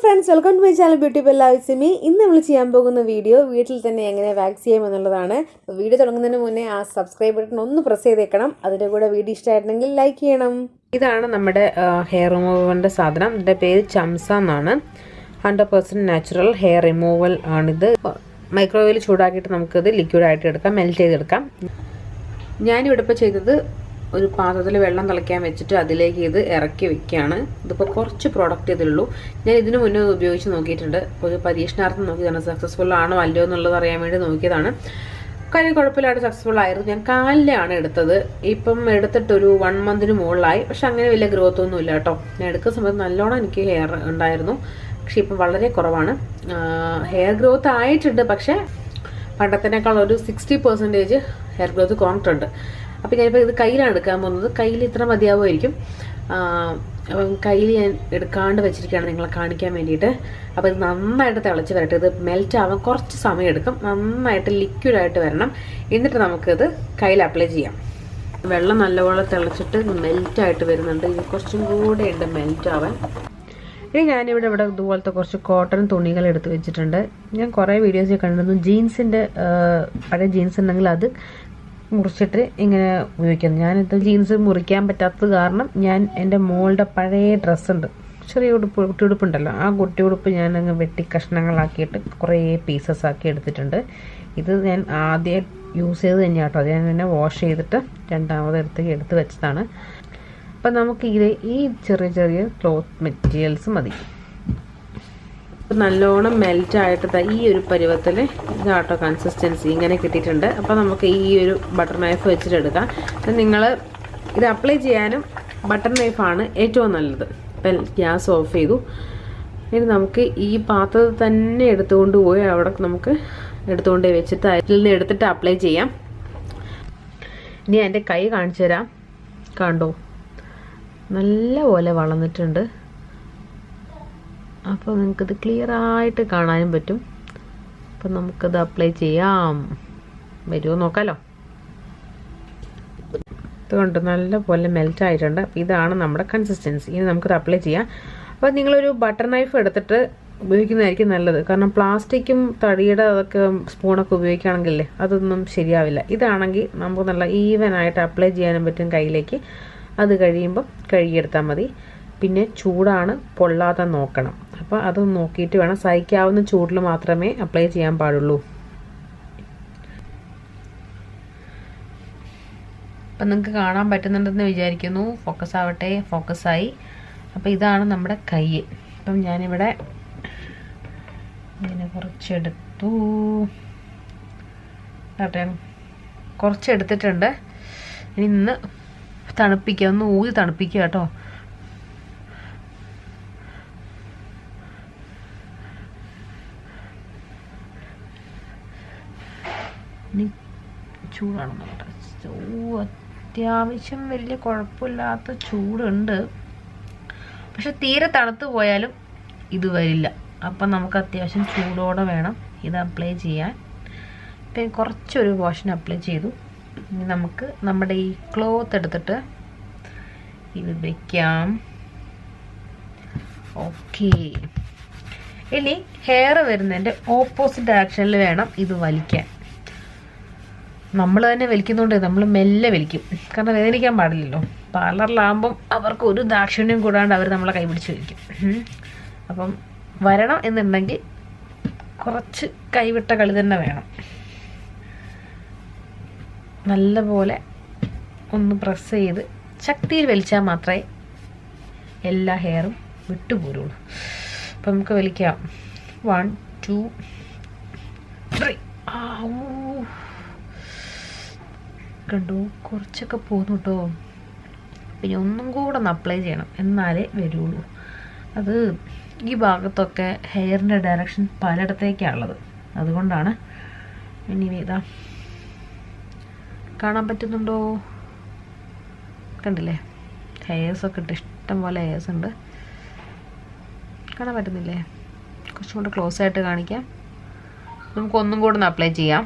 friends, welcome to my channel Studio-Simi. ഇന്ന് നമ്മൾ ചെയ്യാൻ പോകുന്ന വീഡിയോ വീട്ടിൽ തന്നെ എങ്ങനെ വാക്സ് ചെയ്യാം എന്നുള്ളതാണ്. വീഡിയോ തുടങ്ങുന്നതിന് മുന്നേ ആ സബ്സ്ക്രൈബ് ബട്ടൺ ഒന്ന് പ്രസ് ചെയ്തേക്കണം. അതിന്റെ കൂടെ വീഡിയോ ഇഷ്ടമായിട്ടുണ്ടെങ്കിൽ ലൈക്ക് ചെയ്യണം. ഇതാണ് നമ്മുടെ ഹെയർ റിമൂവറിന്റെ സാധനം. ഇതിന്റെ പേര് ചംസ എന്നാണ്. 100% നാച്ചുറൽ ഹെയർ റിമൂവൽ ആണിത്. മൈക്രോവേവിൽ ചൂടാക്കിയിട്ട് നമുക്കിത് ലിക്വിഡ് ആയിട്ട് എടുക്കാം, മെൽറ്റ് ചെയ്തെടുക്കാം. ഞാനിവിടെ ഇപ്പോൾ ചെയ്തത് ഒരു പാത്രത്തിൽ വെള്ളം തിളയ്ക്കാൻ വെച്ചിട്ട് അതിലേക്ക് ഇത് ഇറക്കി വെക്കുകയാണ്. ഇതിപ്പോൾ കുറച്ച് പ്രോഡക്റ്റ് ഇതിലുള്ളൂ. ഞാൻ ഇതിനു മുന്നേ ഉപയോഗിച്ച് നോക്കിയിട്ടുണ്ട്. ഒരു പരീക്ഷണാർത്ഥം നോക്കിയതാണ്. സക്സസ്ഫുൾ ആണോ അല്ലയോ എന്നുള്ളത് അറിയാൻ വേണ്ടി നോക്കിയതാണ്. കാര്യം കുഴപ്പമില്ലാതെ സക്സസ്ഫുൾ ആയിരുന്നു. ഞാൻ കാലിലാണ് എടുത്തത്. ഇപ്പം എടുത്തിട്ടൊരു 1 മന്തിന് മുകളിലായി. പക്ഷെ അങ്ങനെ വലിയ ഗ്രോത്ത് ഒന്നും ഇല്ല കേട്ടോ. ഞാൻ എടുക്കുന്ന സമയത്ത് നല്ലോണം എനിക്ക് ഹെയർ ഉണ്ടായിരുന്നു. പക്ഷെ ഇപ്പം വളരെ കുറവാണ്. ഹെയർ ഗ്രോത്ത് ആയിട്ടുണ്ട്, പക്ഷെ പണ്ടത്തേക്കാൾ ഒരു 60% ഹെയർ ഗ്രോത്ത് കുറഞ്ഞിട്ടുണ്ട്. അപ്പോൾ ഞാനിപ്പോൾ ഇത് കയ്യിലാണ് എടുക്കാൻ പോകുന്നത്. കയ്യിൽ ഇത്ര മതിയാവുമായിരിക്കും. അപ്പം കയ്യിൽ ഞാൻ എടുക്കാണ്ട് വെച്ചിരിക്കുകയാണ് നിങ്ങളെ കാണിക്കാൻ വേണ്ടിയിട്ട്. അപ്പോൾ ഇത് നന്നായിട്ട് തിളച്ച് വരട്ടെ. ഇത് മെൽറ്റ് ആവാൻ കുറച്ച് സമയം എടുക്കും. നന്നായിട്ട് ലിക്വിഡായിട്ട് വരണം. എന്നിട്ട് നമുക്കിത് കയ്യിൽ അപ്ലൈ ചെയ്യാം. വെള്ളം നല്ലപോലെ തിളച്ചിട്ട് മെൽറ്റായിട്ട് വരുന്നുണ്ട്. ഇത് കുറച്ചും കൂടെ ഉണ്ട് മെൽറ്റ് ആവാൻ. ഇനി ഞാനിവിടെ ഇതുപോലത്തെ കുറച്ച് കോട്ടൺ തുണികൾ എടുത്ത് വെച്ചിട്ടുണ്ട്. ഞാൻ കുറേ വീഡിയോസ് കണ്ടിരുന്നു. ജീൻസിൻ്റെ പഴയ ജീൻസ് ഉണ്ടെങ്കിൽ അത് മുറിച്ചിട്ട് ഇങ്ങനെ ഉപയോഗിക്കുന്നു. ഞാനിത് ജീൻസ് മുറിക്കാൻ പറ്റാത്തത് കാരണം ഞാൻ എൻ്റെ മോളുടെ പഴയ ഡ്രസ്സുണ്ട്, ചെറിയ കുട്ടിയുടുപ്പുണ്ടല്ലോ, ആ കുട്ടിയുടുപ്പ് ഞാൻ അങ്ങ് വെട്ടി കഷ്ണങ്ങളാക്കിയിട്ട് കുറേ പീസസ് ആക്കി എടുത്തിട്ടുണ്ട്. ഇത് ഞാൻ ആദ്യം യൂസ് ചെയ്ത് തന്നെയാണ് കേട്ടോ. അത് ഞാൻ പിന്നെ വാഷ് ചെയ്തിട്ട് രണ്ടാമത് എടുത്ത് വെച്ചതാണ്. അപ്പം നമുക്ക് ഈ ചെറിയ ചെറിയ ക്ലോത്ത് മെറ്റീരിയൽസ് മതി. നല്ലോണം മെൽറ്റായിട്ട് ഈ ഒരു പരുവത്തിൽ ഇതാട്ടോ കൺസിസ്റ്റൻസി ഇങ്ങനെ കിട്ടിയിട്ടുണ്ട്. അപ്പോൾ നമുക്ക് ഈ ഒരു ബട്ടർ നൈഫ് വെച്ചിട്ട് എടുക്കാം. നിങ്ങൾ ഇത് അപ്ലൈ ചെയ്യാനും ബട്ടർ നൈഫാണ് ഏറ്റവും നല്ലത്. ഇപ്പം ഗ്യാസ് ഓഫ് ചെയ്തു. ഇനി നമുക്ക് ഈ പാത്രത്തിൽ തന്നെ എടുത്തുകൊണ്ട് പോയി അവിടെ നമുക്ക് എടുത്തുകൊണ്ട് വെച്ചിട്ട് അതിൽ നിന്ന് എടുത്തിട്ട് അപ്ലൈ ചെയ്യാം. ഇനി എൻ്റെ കൈ കാണിച്ചു തരാം. കണ്ടോ, നല്ല പോലെ വളർന്നിട്ടുണ്ട്. അപ്പോൾ നിങ്ങൾക്കിത് ക്ലിയറായിട്ട് കാണാനും പറ്റും. അപ്പം നമുക്കത് അപ്ലൈ ചെയ്യാം. വരുമോ നോക്കാമല്ലോ. ഇതുകൊണ്ട് നല്ല പോലെ മെൽറ്റ് ആയിട്ടുണ്ട്. അപ്പോൾ ഇതാണ് നമ്മുടെ കൺസിസ്റ്റൻസി. ഇനി നമുക്കത് അപ്ലൈ ചെയ്യാം. അപ്പോൾ നിങ്ങളൊരു ബട്ടർ നൈഫ് എടുത്തിട്ട് ഉപയോഗിക്കുന്നതായിരിക്കും നല്ലത്. കാരണം പ്ലാസ്റ്റിക്കും തടിയുടെ അതൊക്കെ സ്പൂണൊക്കെ ഉപയോഗിക്കുകയാണെങ്കിലേ അതൊന്നും ശരിയാവില്ല. ഇതാണെങ്കിൽ നമുക്ക് നല്ല ഈവനായിട്ട് അപ്ലൈ ചെയ്യാനും പറ്റും കയ്യിലേക്ക്. അത് കഴിയുമ്പോൾ കഴുകിയെടുത്താൽ മതി. പിന്നെ ചൂടാണ്, പൊള്ളാതെ നോക്കണം. അപ്പോൾ അത് നോക്കിയിട്ട് വേണം. സഹിക്കാവുന്ന ചൂടിൽ മാത്രമേ അപ്ലൈ ചെയ്യാൻ പാടുള്ളൂ. അപ്പം നിങ്ങൾക്ക് കാണാൻ പറ്റുന്നുണ്ടെന്ന് വിചാരിക്കുന്നു. ഫോക്കസ് ആവട്ടെ. ഫോക്കസായി. അപ്പോൾ ഇതാണ് നമ്മുടെ കൈ. അപ്പം ഞാനിവിടെ ഇങ്ങനെ കുറച്ചെടുത്തു. കുറച്ചെടുത്തിട്ടുണ്ട്. ഇനി ഇന്ന് തണുപ്പിക്കുക, ഒന്ന് ഊതി തണുപ്പിക്കുക കേട്ടോ. ചൂടാണെന്ന് കേട്ടോ. അത്യാവശ്യം വലിയ കുഴപ്പമില്ലാത്ത ചൂടുണ്ട്. പക്ഷെ തീരെ തണുത്ത് പോയാലും ഇത് വരില്ല. അപ്പം നമുക്ക് അത്യാവശ്യം ചൂടോടെ വേണം ഇത് അപ്ലൈ ചെയ്യാൻ. ഇപ്പം കുറച്ചൊരു വാഷിന് അപ്ലൈ ചെയ്തു. ഇനി നമുക്ക് നമ്മുടെ ഈ ക്ലോത്ത് എടുത്തിട്ട് ഇത് വയ്ക്കാം. ഓക്കെ. ഇനി ഹെയർ വരുന്നതിൻ്റെ ഓപ്പോസിറ്റ് ഡയറക്ഷനിൽ വേണം ഇത് വലിക്കാൻ. നമ്മൾ തന്നെ വലിക്കുന്നുണ്ട്. നമ്മൾ മെല്ലെ വലിക്കും. കാരണം വേദനിക്കാൻ പാടില്ലല്ലോ. പാർലറിലാകുമ്പം അവർക്ക് ഒരു ദാക്ഷിണ്യം കൂടാണ്ട് അവർ നമ്മളെ കൈപിടിച്ച് വലിക്കും. അപ്പം വരണം എന്നുണ്ടെങ്കിൽ കുറച്ച് കൈവിട്ട കളി തന്നെ വേണം. നല്ലപോലെ ഒന്ന് പ്രസ് ചെയ്ത് ശക്തിയിൽ വലിച്ചാൽ മാത്രമേ എല്ലാ ഹെയറും വിട്ടുപോരുള്ളൂ. അപ്പം നമുക്ക് വലിക്കാം. 1 2 3. കണ്ടു, കുറച്ചൊക്കെ പോന്നു കേട്ടോ. പിന്നെ ഒന്നും കൂടെ ഒന്ന് അപ്ലൈ ചെയ്യണം, എന്നാലേ വരുള്ളൂ. അത് ഈ ഭാഗത്തൊക്കെ ഹെയറിൻ്റെ ഡയറക്ഷൻ പലയിടത്തേക്കാണുള്ളത്. അതുകൊണ്ടാണ്. ഇനി ഇതാ കാണാൻ പറ്റുന്നുണ്ടോ? കണ്ടില്ലേ, ഹെയർസൊക്കെ ഇട്ട് ഇഷ്ടം പോലെ ഹെയർസ് ഉണ്ട്. കാണാൻ പറ്റുന്നില്ലേ? കുറച്ചും കൂടെ ക്ലോസ് ആയിട്ട് കാണിക്കാം. നമുക്കൊന്നും കൂടെ ഒന്ന് അപ്ലൈ ചെയ്യാം.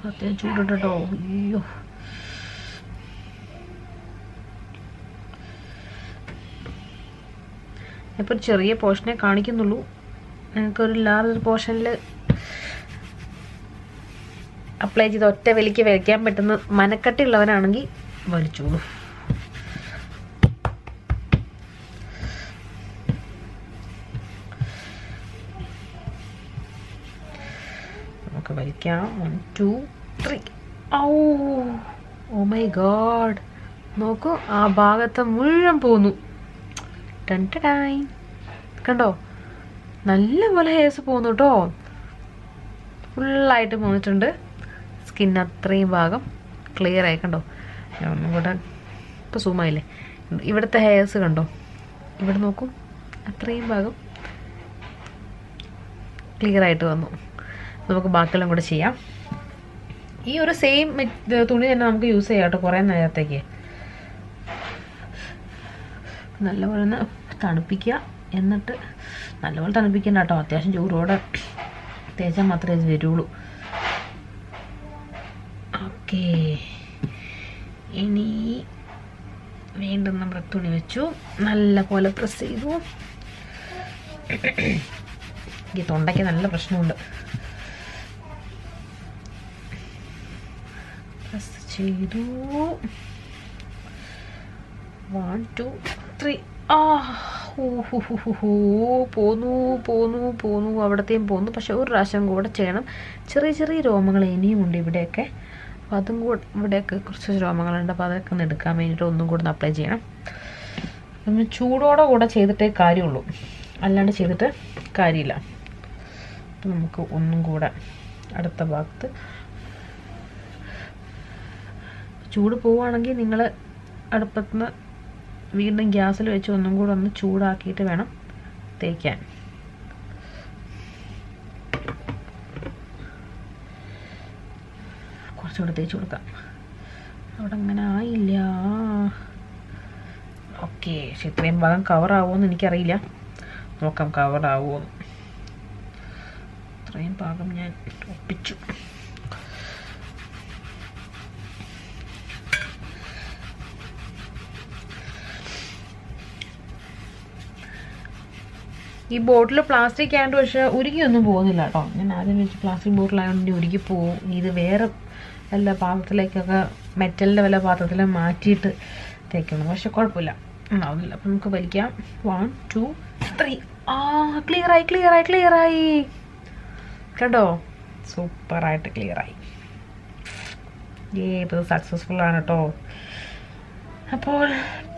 അത്യാവശ്യം ചൂടിട്ടോ. അയ്യോ, ഇപ്പോൾ ഒരു ചെറിയ പോർഷനെ കാണിക്കുന്നുള്ളൂ. നിങ്ങൾക്കൊരു ലാർജ് പോർഷനിൽ അപ്ലൈ ചെയ്ത് ഒറ്റ വലിക്ക് വയ്ക്കാൻ പറ്റുന്ന മനക്കട്ടിയുള്ളവരാണെങ്കിൽ വലിച്ചോളൂ. നമുക്ക് വലിക്കാം. 1 2 3. ഓ മൈ ഗോഡ്, നോക്കൂ, ആ ഭാഗത്ത് മുഴുവൻ പോന്നു. കണ്ടോ, നല്ലപോലെ ഹെയർസ് പോകുന്നു കേട്ടോ. ഫുള്ളായിട്ട് പോന്നിട്ടുണ്ട്. സ്കിൻ അത്രയും ഭാഗം ക്ലിയർ ആയി. കണ്ടോ, ഞാൻ ഒന്നും കൂടെ ഇപ്പോൾ സൂമായില്ലേ, ഇവിടുത്തെ ഹെയർസ് കണ്ടോ, ഇവിടെ നോക്കൂ, അത്രയും ഭാഗം ക്ലിയർ ആയിട്ട് വന്നു. നമുക്ക് ബാക്കിയെല്ലാം കൂടെ ചെയ്യാം. ഈ ഒരു സെയിം തുണി തന്നെ നമുക്ക് യൂസ് ചെയ്യാം കേട്ടോ കുറേ നേരത്തേക്ക്. നല്ലപോലെ ഒന്ന് തണുപ്പിക്കുക. എന്നിട്ട് നല്ലപോലെ തണുപ്പിക്കണ്ട കേട്ടോ, അത്യാവശ്യം ചൂടോടെ തേച്ചാൽ മാത്രമേ ഇത് വരുള്ളൂ. ഓക്കെ, ഇനി വീണ്ടും നമ്മൾ തുണി വെച്ചു, നല്ല പോലെ പ്രസ് ചെയ്തു. ഈ തൊണ്ടയ്ക്ക് നല്ല പ്രശ്നമുണ്ട്. പ്രസ് ചെയ്തു. 1 2 3. പോന്നു അവിടത്തെയും പോന്നു. പക്ഷെ ഒരു പ്രാവശ്യം കൂടെ ചെയ്യണം. ചെറിയ ചെറിയ രോമങ്ങൾ ഇനിയും ഉണ്ട് ഇവിടെയൊക്കെ. അപ്പോൾ അതും കൂടെ, ഇവിടെയൊക്കെ കുറച്ച് രോമങ്ങളുണ്ട്. അപ്പോൾ അതൊക്കെ ഒന്ന് എടുക്കാൻ വേണ്ടിയിട്ട് ഒന്നും കൂടെ ഒന്ന് അപ്ലൈ ചെയ്യണം. നമ്മൾ ചൂടോടെ കൂടെ ചെയ്തിട്ടേ കാര്യമുള്ളൂ, അല്ലാണ്ട് ചെയ്തിട്ട് കാര്യമില്ല. അപ്പം നമുക്ക് ഒന്നും കൂടെ അടുത്ത ഭാഗത്ത് ചൂട് പോവുകയാണെങ്കിൽ നിങ്ങൾ അടുപ്പത്തുനിന്ന് വീണ്ടും ഗ്യാസിൽ വെച്ച് ഒന്നും കൂടെ ഒന്ന് ചൂടാക്കിയിട്ട് വേണം തേക്കാൻ. കുറച്ചുകൂടെ തേച്ച് കൊടുക്കാം. അവിടെ അങ്ങനെ ആയില്ല. ഓക്കെ, പക്ഷെ ഇത്രയും ഭാഗം കവറാവുമെന്ന് എനിക്കറിയില്ല. നോക്കാം കവറാവുമെന്ന്. ഇത്രയും ഭാഗം ഞാൻ ഒപ്പിച്ചു. ഈ ബോട്ടിൽ പ്ലാസ്റ്റിക് ആയതുകൊണ്ട് പക്ഷേ ഉരുകിയൊന്നും പോകുന്നില്ല കേട്ടോ. ഞാൻ ആദ്യം വെച്ച് പ്ലാസ്റ്റിക് ബോട്ടിലായതുകൊണ്ട് ഉരുകി പോവും. ഇത് വേറെ വല്ല പാത്രത്തിലേക്കൊക്കെ മെറ്റലിൻ്റെ വല്ല പാത്രത്തിൽ മാറ്റിയിട്ട് തേക്കണം. പക്ഷെ കുഴപ്പമില്ല, ഉണ്ടാവുന്നില്ല. അപ്പം നമുക്ക് വലിക്കാം. 1 2 3. ക്ലിയറായി കേട്ടോ, സൂപ്പറായിട്ട് ക്ലിയറായി. ഇപ്പോൾ സക്സസ്ഫുള്ളാണ് കേട്ടോ. അപ്പോൾ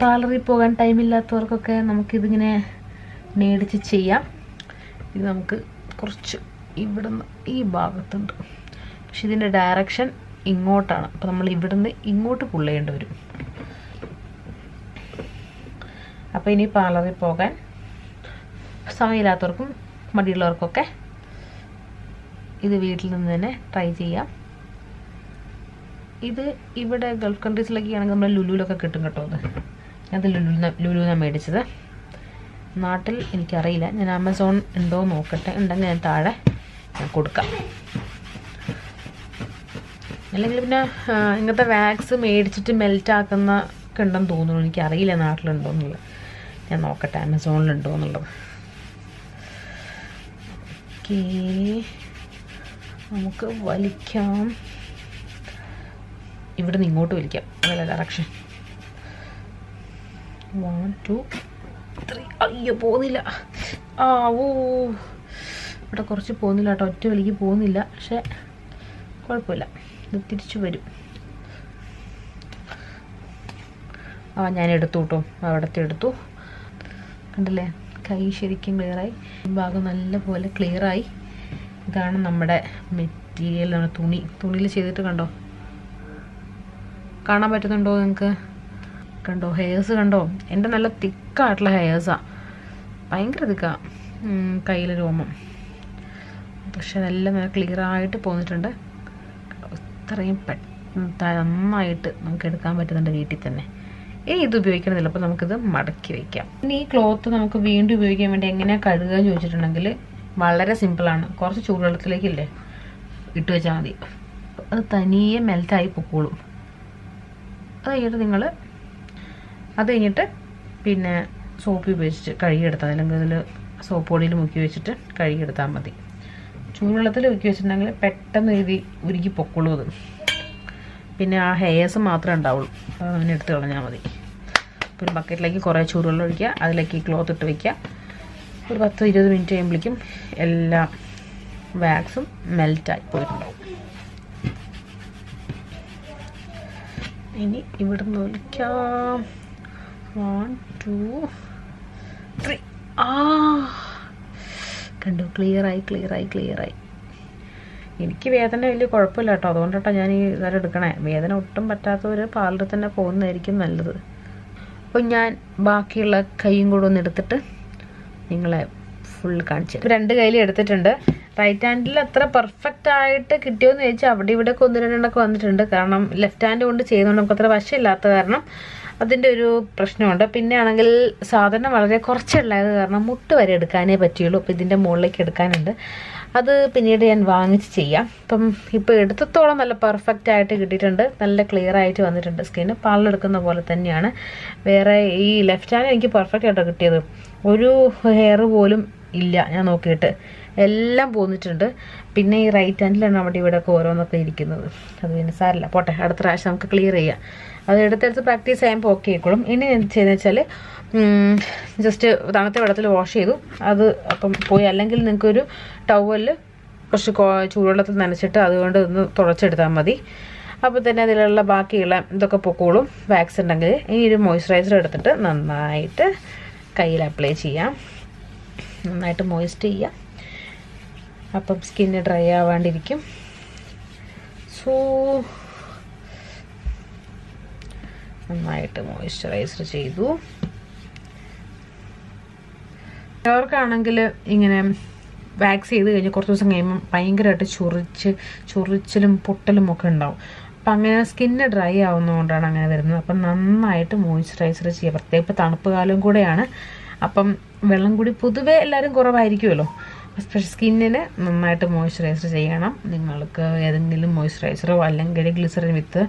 പാർലറിൽ പോകാൻ ടൈമില്ലാത്തവർക്കൊക്കെ നമുക്കിതിങ്ങനെ മേടിച്ച് ചെയ്യാം. ഇത് നമുക്ക് കുറച്ച് ഇവിടുന്ന് ഈ ഭാഗത്തുണ്ട്, പക്ഷെ ഇതിൻ്റെ ഡയറക്ഷൻ ഇങ്ങോട്ടാണ്. അപ്പോൾ നമ്മൾ ഇവിടുന്ന് ഇങ്ങോട്ട് പുള്ള് ചെയ്യേണ്ടി വരും. അപ്പോൾ ഇനി പാർലറിൽ പോകാൻ സമയമില്ലാത്തവർക്കും മടിയുള്ളവർക്കൊക്കെ ഇത് വീട്ടിൽ നിന്ന് തന്നെ ട്രൈ ചെയ്യാം. ഇത് ഇവിടെ ഗൾഫ് കൺട്രീസിലൊക്കെ ആണെങ്കിൽ നമ്മൾ ലുലുവിലൊക്കെ കിട്ടും കേട്ടോ. അത് ലുലുവിനാണ് മേടിച്ചത്. നാട്ടിൽ എനിക്കറിയില്ല. ഞാൻ ആമസോൺ ഉണ്ടോ നോക്കട്ടെ, ഉണ്ടെങ്കിൽ ഞാൻ താഴെ കൊടുക്കാം. അല്ലെങ്കിൽ പിന്നെ ഇങ്ങനത്തെ വാക്സ് മേടിച്ചിട്ട് മെൽറ്റാക്കുന്ന ഒക്കെ ഉണ്ടെന്ന് തോന്നുന്നു. എനിക്കറിയില്ല നാട്ടിലുണ്ടോ എന്നുള്ളത്. ഞാൻ നോക്കട്ടെ ആമസോണിലുണ്ടോ എന്നുള്ളത്. ഓക്കേ, നമുക്ക് വലിക്കാം. ഇവിടെ നിന്ന് ഇങ്ങോട്ട് വലിക്കാം, അതല്ല ഡയറക്ഷൻ. 1 2 3. അയ്യോ, പോകുന്നില്ല. ഇവിടെ കുറച്ച് പോകുന്നില്ല കേട്ടോ, ഒറ്റ വലിക്ക് പോകുന്നില്ല. പക്ഷെ കുഴപ്പമില്ല, ഇത് തിരിച്ചു വരും. ഞാൻ എടുത്തു കേട്ടോ, അവിടത്തെ എടുത്തു. കണ്ടില്ലേ, കൈ ശരിക്കും ക്ലിയറായി. ഈ ഭാഗം നല്ലപോലെ ക്ലിയറായി. ഇതാണ് നമ്മുടെ മെറ്റീരിയൽ, നമ്മുടെ തുണിയിൽ ചെയ്തിട്ട് കണ്ടോ, കാണാൻ പറ്റുന്നുണ്ടോ നിങ്ങൾക്ക്? കണ്ടോ ഹെയർസ് കണ്ടോ? എൻ്റെ നല്ല തിക്കായിട്ടുള്ള ഹെയർസാണ്, ഭയങ്കര തിക്കാണ് കയ്യിൽ രോമം. പക്ഷെ അതെല്ലാം നല്ല ക്ലിയറായിട്ട് പോന്നിട്ടുണ്ട്. ഇത്രയും നന്നായിട്ട് നമുക്ക് എടുക്കാൻ പറ്റുന്നുണ്ട് വീട്ടിൽ തന്നെ. ഇനി ഇത് ഉപയോഗിക്കണമെന്നില്ല, അപ്പോൾ നമുക്കിത് മടക്കി വയ്ക്കാം. ഇനി ഈ ക്ലോത്ത് നമുക്ക് വീണ്ടും ഉപയോഗിക്കാൻ വേണ്ടി എങ്ങനെയാണ് കഴുകുക എന്ന് ചോദിച്ചിട്ടുണ്ടെങ്കിൽ വളരെ സിമ്പിളാണ്. കുറച്ച് ചൂടുവെള്ളത്തിലേക്കില്ലേ ഇട്ട് വെച്ചാൽ മതി. അത് തനിയെ മെൽറ്റായി പൊക്കോളും. അത് കഴിഞ്ഞിട്ട് പിന്നെ സോപ്പ് ഉപയോഗിച്ചിട്ട് കഴുകിയെടുത്താൽ, അല്ലെങ്കിൽ അതിൽ സോപ്പ് പൊടിയിൽ മുക്കി വെച്ചിട്ട് കഴുകിയെടുത്താൽ മതി. ചൂടുവെള്ളത്തിൽ മുക്കി വെച്ചിട്ടുണ്ടെങ്കിൽ പെട്ടെന്ന് ഉരുകി പൊക്കോളൂ അത്. പിന്നെ ആ ഹെയർസ് മാത്രമേ ഉണ്ടാവുള്ളൂ, അത് അങ്ങനെ എടുത്ത് കളഞ്ഞാൽ മതി. ഒരു ബക്കറ്റിലേക്ക് കുറേ ചൂടുവെള്ളം ഒഴിക്കുക, അതിലേക്ക് ക്ലോത്ത് ഇട്ട് വയ്ക്കുക. ഒരു 10-20 മിനിറ്റ് കഴിയുമ്പോഴേക്കും എല്ലാ വാക്സും മെൽറ്റായി പോയിട്ടുണ്ടാവും. ഇനി ഇവിടുന്ന് വലിക്കാം. 1 2 3. കണ്ടു, ക്ലിയറായി. എനിക്ക് വേദന വലിയ കുഴപ്പമില്ല കേട്ടോ, അതുകൊണ്ടാണ് ഞാൻ ഈ ഇതാരം എടുക്കണേ. വേദന ഒട്ടും പറ്റാത്തവർ പാർലറിൽ തന്നെ പോകുന്നതായിരിക്കും നല്ലത്. അപ്പോൾ ഞാൻ ബാക്കിയുള്ള കൈയും കൂടെ ഒന്ന് എടുത്തിട്ട് നിങ്ങളെ ഫുൾ കാണിച്ചു. 2 കൈയിൽ എടുത്തിട്ടുണ്ട്. റൈറ്റ് ഹാൻഡിൽ അത്ര പെർഫെക്റ്റ് ആയിട്ട് കിട്ടിയോന്ന് ചോദിച്ചാൽ അവിടെ ഇവിടെയൊക്കെ 1-2 വന്നിട്ടുണ്ട്. കാരണം ലെഫ്റ്റ് ഹാൻഡ് കൊണ്ട് ചെയ്യുന്നതുകൊണ്ട് നമുക്ക് അത്ര വശമില്ലാത്ത കാരണം അതിൻ്റെ ഒരു പ്രശ്നമുണ്ട്. പിന്നെ ആണെങ്കിൽ സാധനം വളരെ കുറച്ചുള്ളത് കാരണം മുട്ട് വരെ എടുക്കാനേ പറ്റുള്ളൂ. അപ്പോൾ ഇതിൻ്റെ മുകളിലേക്ക് എടുക്കാനുണ്ട്, അത് പിന്നീട് ഞാൻ വാങ്ങിച്ച് ചെയ്യാം. ഇപ്പോൾ എടുത്തത്തോളം നല്ല പെർഫെക്റ്റ് ആയിട്ട് കിട്ടിയിട്ടുണ്ട്, നല്ല ക്ലിയർ ആയിട്ട് വന്നിട്ടുണ്ട്. സ്കിന്ന് പാലെടുക്കുന്ന പോലെ തന്നെയാണ്. വേറെ ഈ ലെഫ്റ്റ് ഹാൻഡ് എനിക്ക് പെർഫെക്റ്റ് ആയിട്ടോ കിട്ടിയത്, ഒരു ഹെയർ പോലും ഇല്ല ഞാൻ നോക്കിയിട്ട്, എല്ലാം പോന്നിട്ടുണ്ട്. പിന്നെ ഈ റൈറ്റ് ഹാൻഡിലാണ് അവിടെ ഇവിടെയൊക്കെ ഓരോന്നൊക്കെ ഇരിക്കുന്നത്. അത് പിന്നെ സാരില്ല, പോട്ടെ, അടുത്ത പ്രാവശ്യം നമുക്ക് ക്ലിയർ ചെയ്യാം. അത് എടുത്തെടുത്ത് പ്രാക്ടീസ് ചെയ്യുമ്പോൾ ഓക്കെ ആയിക്കോളും. ഇനി എന്ത് ചെയ്യുന്നത് വെച്ചാൽ ജസ്റ്റ് തണുത്ത വെള്ളത്തിൽ വാഷ് ചെയ്തു അത് അപ്പം പോയി. അല്ലെങ്കിൽ നിങ്ങൾക്കൊരു ടവലിൽ കുറച്ച് ചൂടുവെള്ളത്തിൽ നനച്ചിട്ട് അതുകൊണ്ട് ഒന്ന് തുടച്ചെടുത്താൽ മതി. അപ്പോൾ തന്നെ അതിലുള്ള ബാക്കിയുള്ള ഇതൊക്കെ പൊക്കോളും, വാക്സ് ഉണ്ടെങ്കിൽ. ഇനി ഒരു മോയ്സ്ചറൈസർ എടുത്തിട്ട് നന്നായിട്ട് കയ്യിൽ അപ്ലൈ ചെയ്യാം, നന്നായിട്ട് മോയ്സ്റ്റ് ചെയ്യാം. അപ്പം സ്കിന്ന് ഡ്രൈ ആവാണ്ടിരിക്കും. സോ നന്നായിട്ട് മോയ്സ്ചറൈസർ ചെയ്തു. ചിലവർക്കാണെങ്കിൽ ഇങ്ങനെ വാക്സ് ചെയ്ത് കഴിഞ്ഞ് കുറച്ച് ദിവസം കഴിയുമ്പം ഭയങ്കരമായിട്ട് ചൊറിച്ചിലും പൊട്ടലും ഒക്കെ ഉണ്ടാവും. അപ്പം അങ്ങനെ സ്കിന്ന് ഡ്രൈ ആവുന്നതുകൊണ്ടാണ് അങ്ങനെ വരുന്നത്. അപ്പം നന്നായിട്ട് മോയ്സ്ചറൈസർ ചെയ്യുക, പ്രത്യേകം ഇപ്പോൾ തണുപ്പ് കാലം കൂടെയാണ്. അപ്പം വെള്ളം കൂടി പൊതുവെ എല്ലാവരും കുറവായിരിക്കുമല്ലോ. സ്പെഷ്യൽ സ്കിന്നിന് നന്നായിട്ട് മോയ്സ്ചറൈസർ ചെയ്യണം. നിങ്ങൾക്ക് ഏതെങ്കിലും മോയ്സ്ചറൈസറോ അല്ലെങ്കിൽ ഗ്ലിസറിൻ വിത്ത്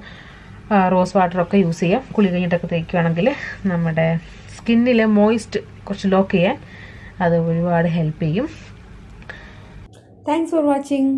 റോസ് വാട്ടറൊക്കെ യൂസ് ചെയ്യാം. കുളി കഴിഞ്ഞിട്ടൊക്കെ തേക്കുകയാണെങ്കിൽ നമ്മുടെ സ്കിന്നിലെ മോയ്സ്റ്റ് കുറച്ച് ലോക്ക് ചെയ്യാൻ അത് ഒരുപാട് ഹെൽപ്പ് ചെയ്യും. Thanks for watching.